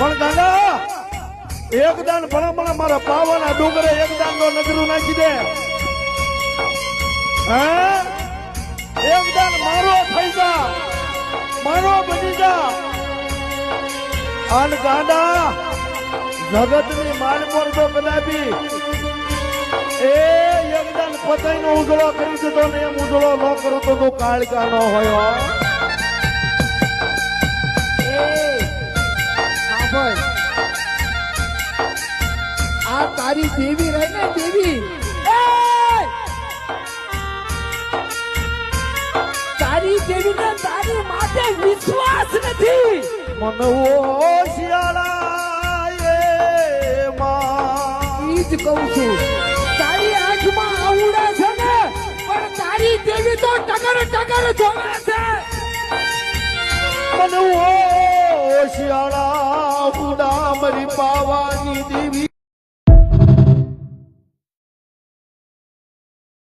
પણ ગાંડા એક દાન ભલામણા મારા પાવાના ડુંગરે એક દાન નો નજરું નાખી દે. એક દાન મારો થઈ જા, મારો બની જા. આન ગાંડા જગતની માલપોર તો કદાપી એ એકદાન પતાઈ નો ઉજળો કરી દીધો ને એમ ઉજળો ન કરું તો તું કાળકા ન હોય. આ તારી દેવી રહે ને દેવી, તારી દેવી ને તારી માટે વિશ્વાસ નથી. મને ઓ શિયાળા એ માં ઈ જ કહું છું, તારી આંખમાં આવડે છે ને, પણ તારી દેવી તો ટગર ટગર જોવે છે. મને ઓ શિયાળા ઉડા મરી પાવાની દેવી